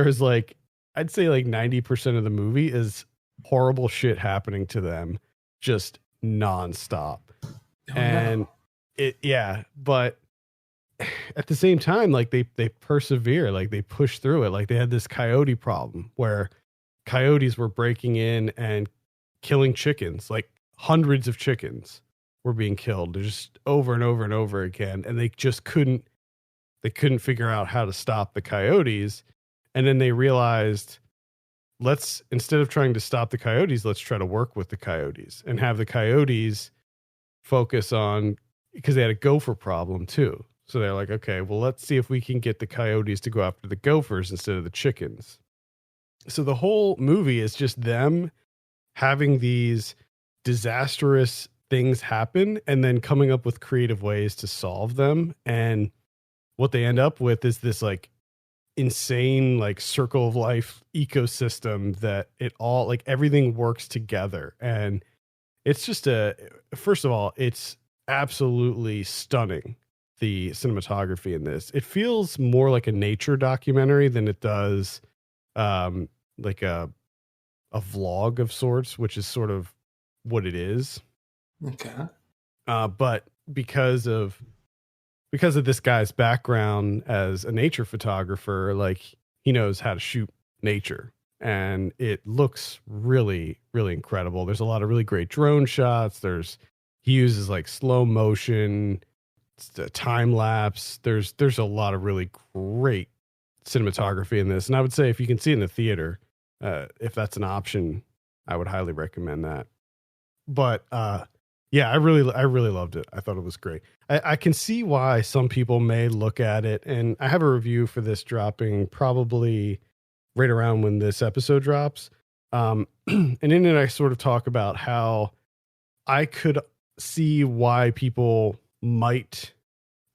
A: was like, I'd say like 90% of the movie is horrible shit happening to them just nonstop. But at the same time, like they persevere, like they push through it. Like they had this coyote problem where coyotes were breaking in and killing chickens, like hundreds of chickens were being killed just over and over and over again. And they just couldn't figure out how to stop the coyotes. And then they realized, instead of trying to stop the coyotes, let's try to work with the coyotes and have the coyotes focus on, because they had a gopher problem too. So they're like, okay, well, let's see if we can get the coyotes to go after the gophers instead of the chickens. So the whole movie is just them having these disastrous things happen and then coming up with creative ways to solve them. And what they end up with is this like insane like circle of life ecosystem that it all like everything works together. And it's just first of all, it's absolutely stunning. The cinematography in this, it feels more like a nature documentary than it does like a vlog of sorts, which is sort of what it is.
B: Okay.
A: But because of this guy's background as a nature photographer, like he knows how to shoot nature, and it looks really, really incredible. There's a lot of really great drone shots. He uses like slow motion, time lapse. There's a lot of really great cinematography in this, and I would say if you can see it in the theater, if that's an option, I would highly recommend that. But yeah, I really loved it. I thought it was great. I can see why some people may look at it, and I have a review for this dropping probably right around when this episode drops. And in it, I sort of talk about how I could see why people might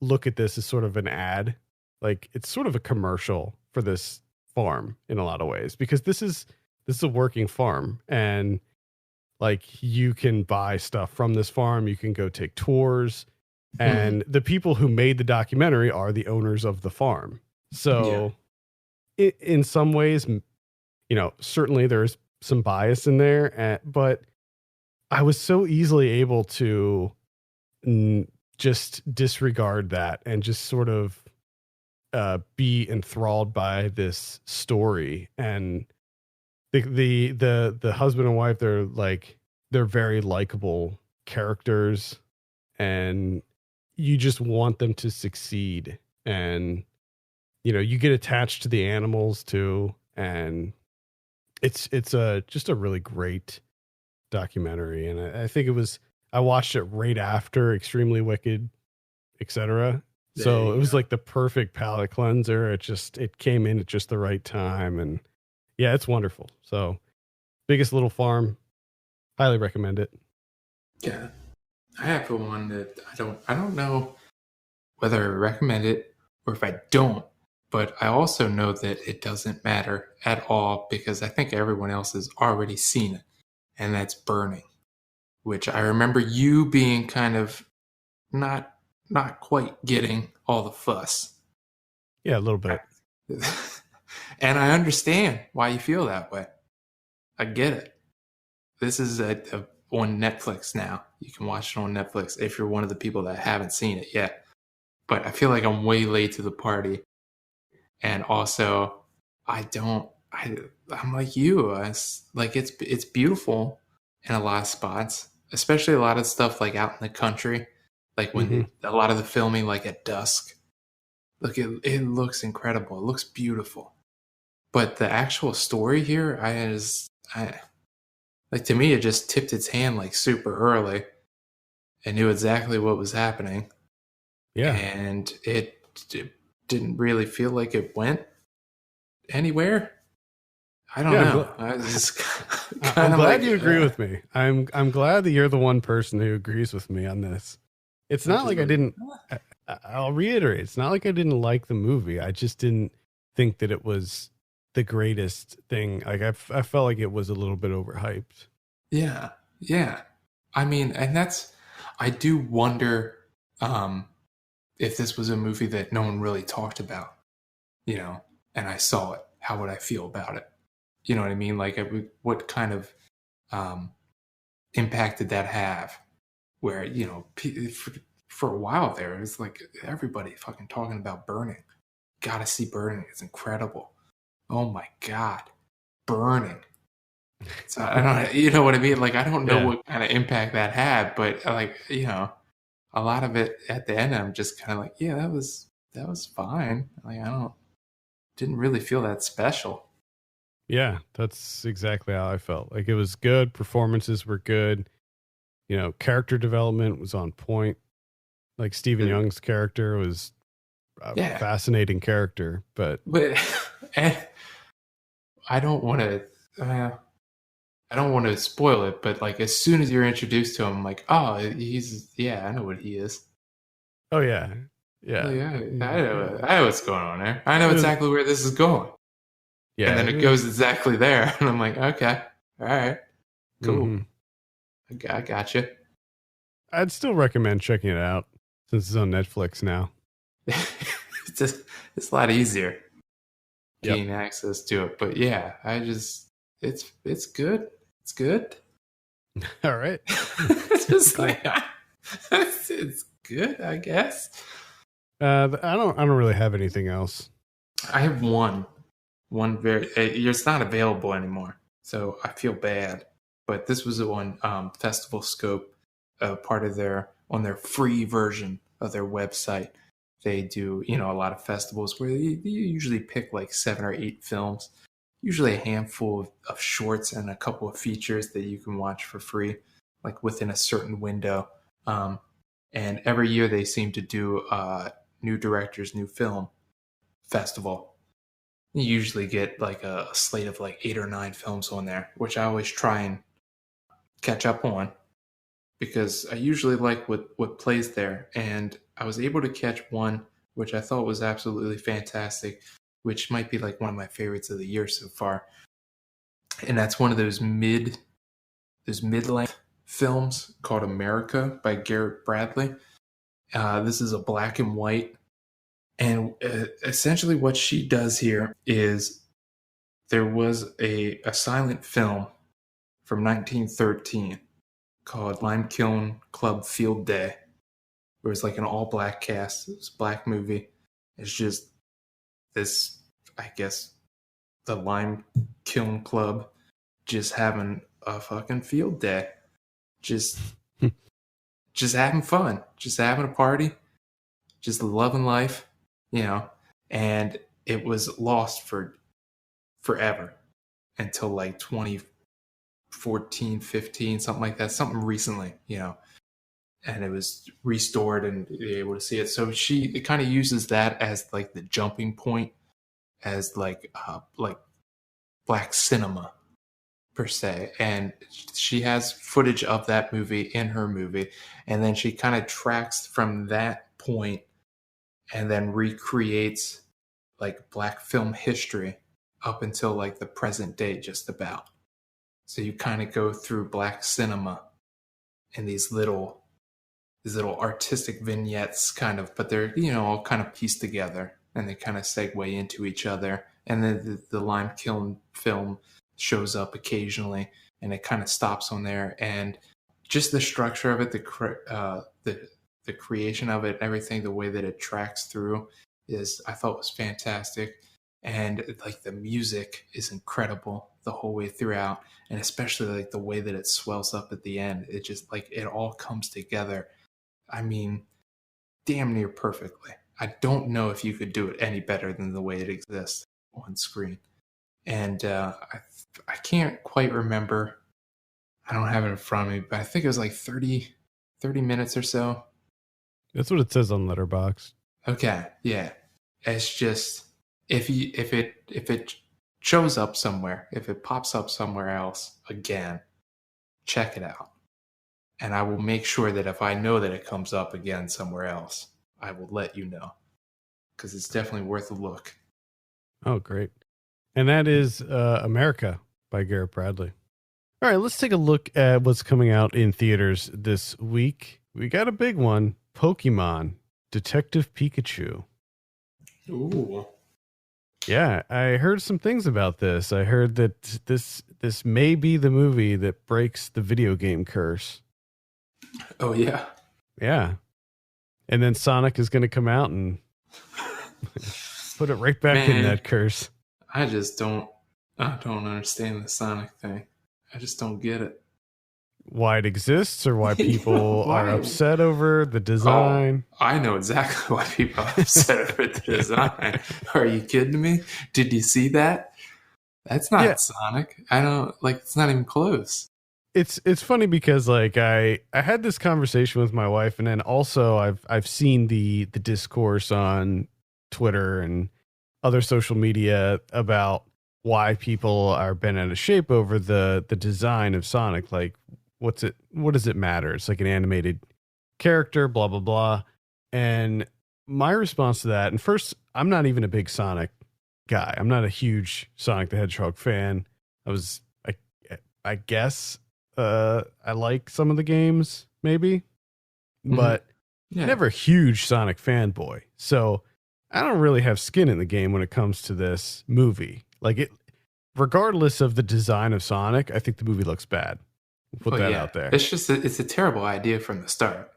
A: look at this as sort of an ad. Like it's sort of a commercial for this farm in a lot of ways, because this is a working farm, and like you can buy stuff from this farm. You can go take tours, and the people who made the documentary are the owners of the farm. So in some ways, certainly there's some bias in there, but I was so easily able to just disregard that and just sort of be enthralled by this story. And the husband and wife, they're very likable characters, and you just want them to succeed. And you get attached to the animals too, and it's just a really great documentary. And I think I watched it right after Extremely Wicked, etc. So it was like the perfect palate cleanser. It came in at just the right time, and yeah, it's wonderful. So Biggest Little Farm, highly recommend it.
B: Yeah. I have the one that I don't know whether I recommend it or if I don't, but I also know that it doesn't matter at all because I think everyone else has already seen it, and that's Burning, which I remember you being kind of not quite getting all the fuss.
A: Yeah, a little bit.
B: And I understand why you feel that way. I get it. This is on Netflix now. You can watch it on Netflix if you're one of the people that haven't seen it yet. But I feel like I'm way late to the party. And also, I'm like you. It's beautiful in a lot of spots, especially a lot of stuff like out in the country, like when a lot of the filming like at dusk. Look, it looks incredible. It looks beautiful. But the actual story here, to me, it just tipped its hand like super early and knew exactly what was happening.
A: Yeah.
B: And it didn't really feel like it went anywhere. I don't know.
A: I'm glad you agree with me. I'm glad that you're the one person who agrees with me on this. It's not like I didn't. I'll reiterate. It's not like I didn't like the movie. I just didn't think that it was the greatest thing. Like I felt like it was a little bit overhyped.
B: Yeah. I mean, and I do wonder if this was a movie that no one really talked about, and I saw it, how would I feel about it? You know what I mean? Like, what kind of impact did that have? Where, for a while there, it was like everybody fucking talking about Burning. Gotta see Burning. It's incredible. Oh my God. Burning. So I don't, you know what I mean? Like, I don't know what kind of impact that had, but like, a lot of it at the end, I'm just kind of like, yeah, that was fine. Like, didn't really feel that special.
A: Yeah, that's exactly how I felt. Like it was good. Performances were good. character development was on point. Like Stephen Young's character was a fascinating character, but
B: I don't want to spoil it, but like as soon as you're introduced to him, I'm like, oh, I know what he is.
A: Oh yeah. Yeah.
B: I know what's going on there. I know exactly where this is going. Yeah. And then it goes exactly there. And I'm like, okay, all right, cool. Mm-hmm. I got you.
A: I'd still recommend checking it out since it's on Netflix now.
B: It's a lot easier getting access to it. But yeah, it's good. It's good.
A: All right.
B: It's just like it's good, I guess.
A: I don't really have anything else.
B: I have one very. It's not available anymore, so I feel bad. But this was the one Festival Scope, part of their free version of their website. They do a lot of festivals where you usually pick like 7 or 8 films, usually a handful of shorts and a couple of features that you can watch for free, like within a certain window. And every year they seem to do New Directors, New Film Festival. You usually get like a slate of like 8 or 9 films on there, which I always try and catch up on because I usually like what plays there. And I was able to catch one, which I thought was absolutely fantastic, which might be like one of my favorites of the year so far. And that's one of those mid-length films called America by Garrett Bradley. This is a black and white. And essentially what she does here is there was a silent film from 1913 called Limekiln Club Field Day. It was like an all-black cast. It was a black movie. It's just this, I guess, the Limekiln Club just having a fucking field day. Just having fun. Just having a party. Just loving life. And it was lost for forever until like 2014, 15, something like that, something recently, and it was restored and you're able to see it. So it kind of uses that as like the jumping point, as like black cinema per se. And she has footage of that movie in her movie, and then she kind of tracks from that point and then recreates like black film history up until like the present day, just about. So you kind of go through black cinema in these little artistic vignettes kind of, but they're, all kind of pieced together and they kind of segue into each other. And then the Limekiln film shows up occasionally and it kind of stops on there. And just the structure of it, the creation of it, everything, the way that it tracks through I thought was fantastic. And like the music is incredible the whole way throughout. And especially like the way that it swells up at the end. It just like, it all comes together. I mean, damn near perfectly. I don't know if you could do it any better than the way it exists on screen. And I can't quite remember. I don't have it in front of me, but I think it was like 30 minutes or so.
A: That's what it says on Letterboxd.
B: Okay, yeah. It's just if it shows up somewhere, if it pops up somewhere else again, check it out. And I will make sure that if I know that it comes up again somewhere else, I will let you know. Because it's definitely worth a look.
A: Oh, great. And that is America by Garrett Bradley. All right, let's take a look at what's coming out in theaters this week. We got a big one. Pokemon Detective Pikachu.
B: Ooh.
A: Yeah, I heard some things about this. I heard that this may be the movie that breaks the video game curse.
B: Oh, yeah.
A: Yeah. And then Sonic is going to come out and put it right back in that curse.
B: I don't understand the Sonic thing. I just don't get it.
A: Why it exists or why people are upset over the design.
B: Oh, I know exactly why people are upset over the design. Are you kidding me? Did you see that? That's not Sonic. I don't it's not even close.
A: it's funny because like I had this conversation with my wife, and then also I've seen the discourse on Twitter and other social media about why people are bent out of shape over the design of Sonic. Like, what does it matter? It's like an animated character, blah blah blah. And my response to that, and first, I'm not even a big Sonic guy. I'm not a huge Sonic the Hedgehog fan. I was I I guess I like some of the games maybe, but
B: Yeah.
A: never a huge Sonic fanboy. So I don't really have skin in the game when it comes to this movie. Like it, regardless of the design of Sonic, I think the movie looks bad. We'll put that out there.
B: It's just it's a terrible idea from the start.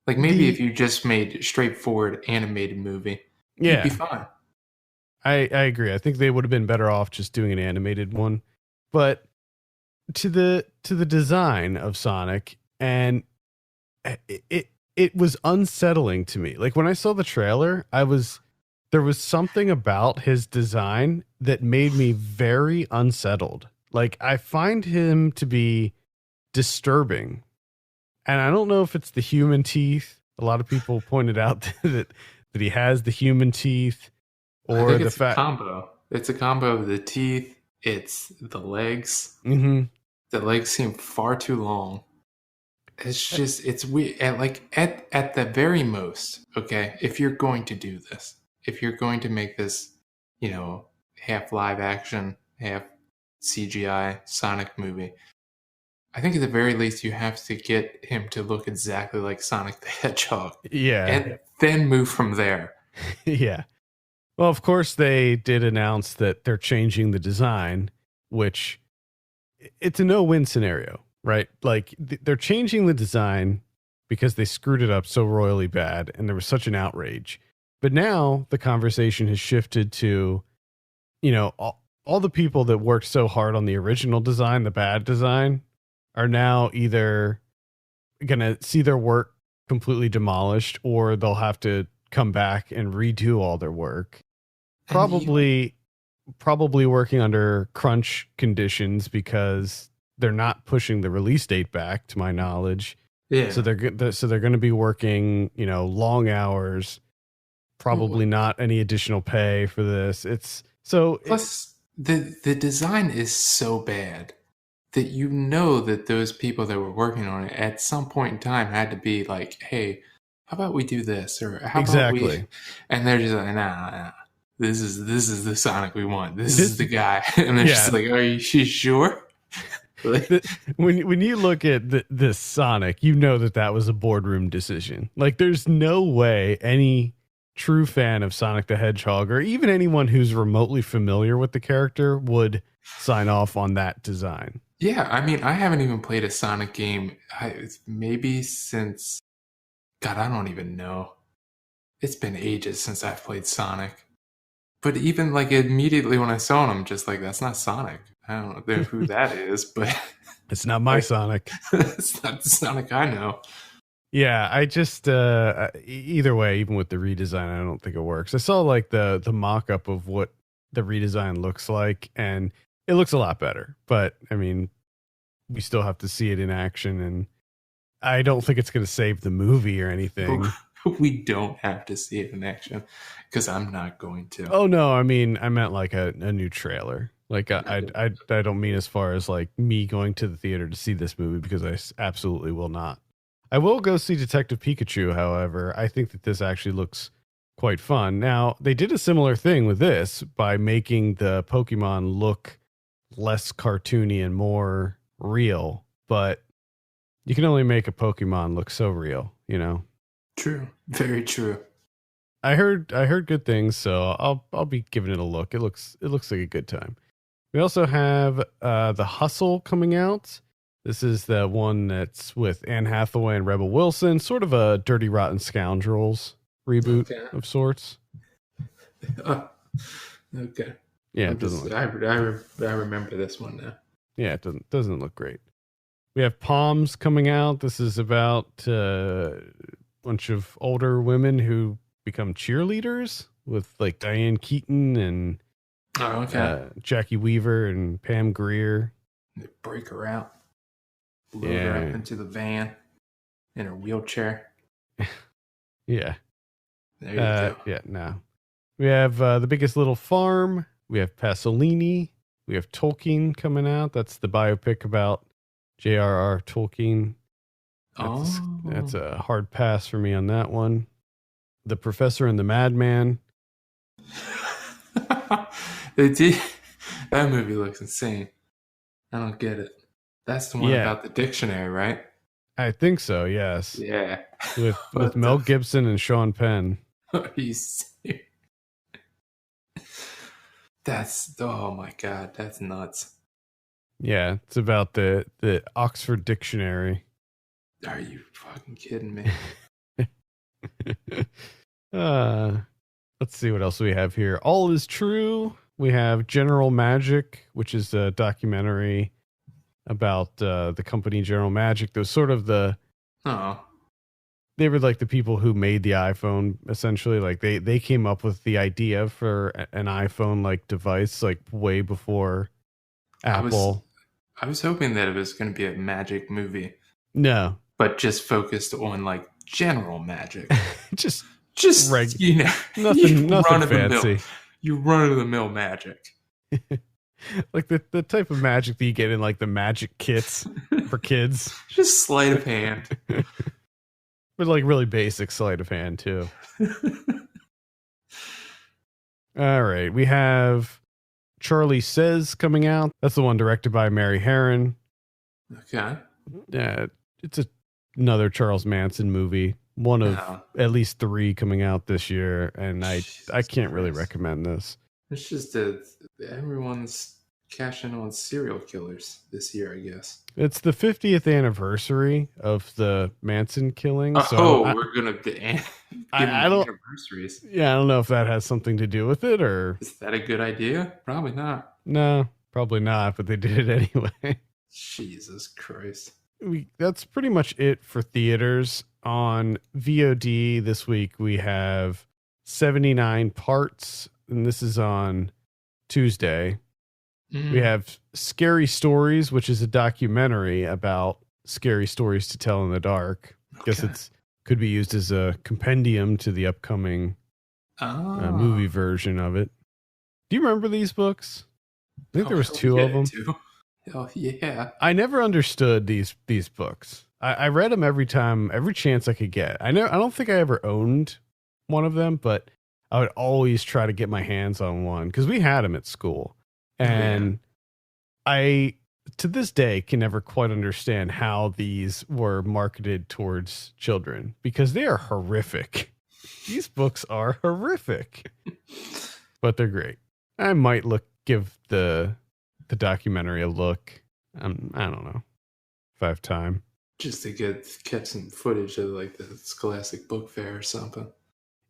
B: Like maybe if you just made a straightforward animated movie, you'd be fine.
A: I agree. I think they would have been better off just doing an animated one. But to the design of Sonic, and it was unsettling to me. Like when I saw the trailer, there was something about his design that made me very unsettled. Like I find him to be disturbing. And I don't know if it's the human teeth. A lot of people pointed out that he has the human teeth, or
B: I think it's a combo. It's a combo of the teeth. It's the legs.
A: Mm-hmm.
B: The legs seem far too long. It's just it's weird. At the very most, okay, if you're going to do this, if you're going to make this, half live action, half CGI Sonic movie, I think at the very least you have to get him to look exactly like Sonic the Hedgehog.
A: Yeah.
B: And then move from there.
A: Yeah. Well, of course they did announce that they're changing the design, which it's a no-win scenario, right? Like they're changing the design because they screwed it up so royally bad and there was such an outrage. But now the conversation has shifted to, all the people that worked so hard on the original design, the bad design, are now either going to see their work completely demolished, or they'll have to come back and redo all their work. Probably working under crunch conditions because they're not pushing the release date back, to my knowledge.
B: Yeah.
A: So they're going to be working, long hours, probably not any additional pay for this.
B: Plus the design is so bad that that those people that were working on it at some point in time had to be like, hey, how about we do this? Or how about we... And they're just like, nah. This is the Sonic we want. This is the guy. And they're just like, are you sure?
A: When you look at this Sonic, that was a boardroom decision. Like there's no way any true fan of Sonic the Hedgehog, or even anyone who's remotely familiar with the character, would sign off on that design.
B: Yeah, I mean, I haven't even played a Sonic game maybe since... God, I don't even know. It's been ages since I've played Sonic. But even like immediately when I saw him, I'm just like, that's not Sonic. I don't know who that is, but...
A: It's not my Sonic.
B: It's not the Sonic I know.
A: Yeah, I just... either way, even with the redesign, I don't think it works. I saw like the mock-up of what the redesign looks like, and it looks a lot better. But, I mean, we still have to see it in action, and I don't think it's going to save the movie or anything.
B: We don't have to see it in action, because I'm not going to.
A: Oh, no, I mean, I meant like a new trailer. Like, I don't mean as far as like me going to the theater to see this movie, because I absolutely will not. I will go see Detective Pikachu, however. I think that this actually looks quite fun. Now, they did a similar thing with this by making the Pokemon look less cartoony and more real, but you can only make a Pokemon look so real,
B: True. Very true.
A: I heard good things, so I'll be giving it a look. It looks like a good time. We also have The Hustle coming out. This is the one that's with Anne Hathaway and Rebel Wilson, sort of a Dirty Rotten Scoundrels reboot of sorts.
B: Okay.
A: Yeah, it doesn't look...
B: I remember this one now.
A: Yeah, it doesn't look great. We have Palms coming out. This is about a bunch of older women who become cheerleaders with like Diane Keaton and Jackie Weaver and Pam Grier.
B: They break her out. load her up into the van in her wheelchair.
A: Yeah.
B: There you go.
A: Yeah, no. We have The Biggest Little Farm. We have Pasolini. We have Tolkien coming out. That's the biopic about J.R.R. Tolkien. That's a hard pass for me on that one. The Professor and the Madman.
B: That movie looks insane. I don't get it. That's the one about the dictionary, right?
A: I think so, yes.
B: Yeah.
A: With Mel Gibson and Sean Penn.
B: Are you serious? Oh my God, that's nuts.
A: Yeah, it's about the Oxford Dictionary.
B: Are you fucking kidding me?
A: Let's see what else we have here. All Is True. We have General Magic, which is a documentary about the company General Magic. Those sort of they were like the people who made the iPhone, essentially. Like they came up with the idea for an iPhone like device like way before Apple.
B: I was hoping that it was going to be a magic movie.
A: No,
B: but just focused on like general magic.
A: just
B: nothing
A: fancy.
B: You run of the mill magic.
A: Like the type of magic that you get in like the magic kits for kids.
B: Just sleight of hand.
A: But like really basic sleight of hand too. All right. We have Charlie Says coming out. That's the one directed by Mary Harron.
B: Okay.
A: Yeah. It's another Charles Manson movie. One of at least 3 coming out this year. And I can't really recommend this.
B: It's just everyone's cashing on serial killers this year, I guess.
A: It's the 50th anniversary of the Manson killing.
B: We're going to be
A: anniversaries. Yeah, I don't know if that has something to do with it or...
B: Is that a good idea? Probably not.
A: No, probably not, but they did it anyway.
B: Jesus Christ.
A: That's pretty much it for theaters. On VOD this week, we have 79 Parts, and this is on Tuesday. We have Scary Stories, which is a documentary about scary stories to tell in the dark. I guess it's could be used as a compendium to the upcoming movie version of it. Do you remember these books? I think there was 2 of them.
B: Oh yeah.
A: I never understood these books. I read them every chance I could get. I don't think I ever owned one of them, but I would always try to get my hands on one because we had them at school. And I, to this day, can never quite understand how these were marketed towards children because they are horrific. These books are horrific, but they're great. I might give the documentary a look. I don't know if I have time.
B: Just to catch some footage of like the Scholastic Book Fair or something.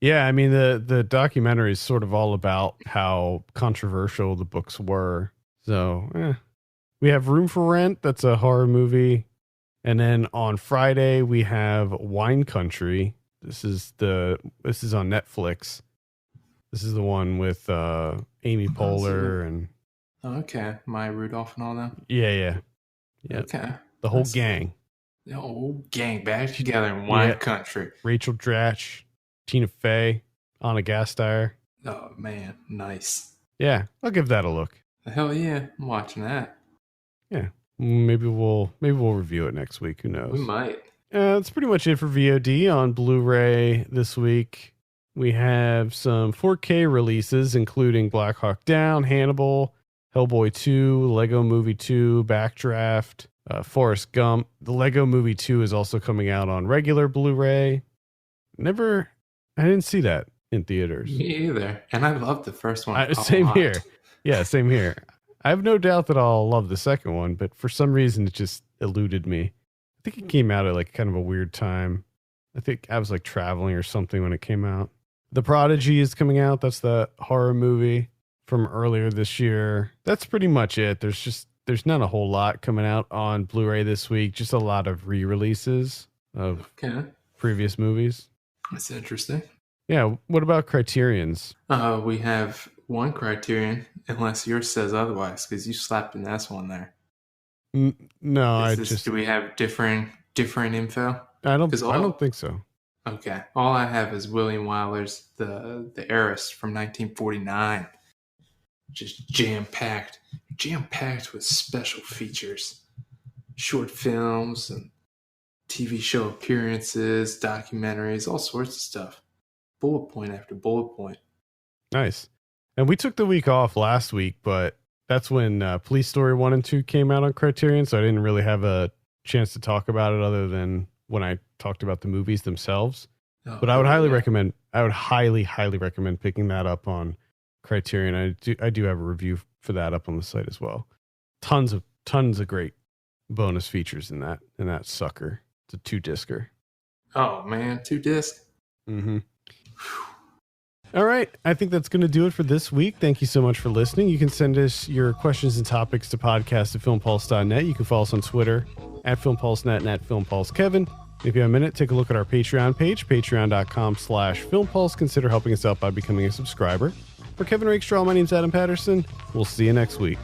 A: Yeah, I mean, the documentary is sort of all about how controversial the books were. So, we have Room for Rent. That's a horror movie. And then on Friday, we have Wine Country. This is on Netflix. This is the one with Amy Poehler and...
B: Okay, Maya Rudolph and all that?
A: Yeah.
B: Okay.
A: The whole gang.
B: The whole gang back together in Wine Country.
A: Rachel Dratch, Tina Fey, Anna Gasteyer.
B: Oh man, nice.
A: Yeah, I'll give that a look.
B: Hell yeah, I'm watching that.
A: Yeah, maybe we'll review it next week. Who knows?
B: We might.
A: That's pretty much it for VOD. On Blu-ray this week, we have some 4K releases, including Black Hawk Down, Hannibal, Hellboy 2, Lego Movie 2, Backdraft, Forrest Gump. The Lego Movie 2 is also coming out on regular Blu-ray. I didn't see that in theaters.
B: Me either. And I loved the first one.
A: Same here. Yeah, same here. I have no doubt that I'll love the second one, but for some reason it just eluded me. I think it came out at like kind of a weird time. I think I was like traveling or something when it came out. The Prodigy is coming out. That's the horror movie from earlier this year. That's pretty much it. There's not a whole lot coming out on Blu-ray this week. Just a lot of re-releases of previous movies.
B: That's interesting.
A: Yeah. What about Criterion's?
B: We have one Criterion, unless yours says otherwise, because you slapped an S one there.
A: No,
B: Do we have different info?
A: I don't think so.
B: Okay. All I have is William Wyler's The Heiress from 1949. Just jam-packed with special features. Short films and TV show appearances, documentaries, all sorts of stuff. Bullet point after bullet point.
A: Nice. And we took the week off last week, but that's when Police Story 1 and 2 came out on Criterion, so I didn't really have a chance to talk about it other than when I talked about the movies themselves. But I would highly recommend picking that up on Criterion. I do have a review for that up on the site as well. Tons of great bonus features in that sucker. It's a 2-discer.
B: Oh man, 2-disc.
A: Mm-hmm. All right. I think that's going to do it for this week. Thank you so much for listening. You can send us your questions and topics to podcast@filmpulse.net. You can follow us on Twitter @FilmPulseNet and @FilmPulseKevin. If you have a minute, take a look at our Patreon page, patreon.com/FilmPulse. Consider helping us out by becoming a subscriber. For Kevin Rakestraw, my name's Adam Patterson. We'll see you next week.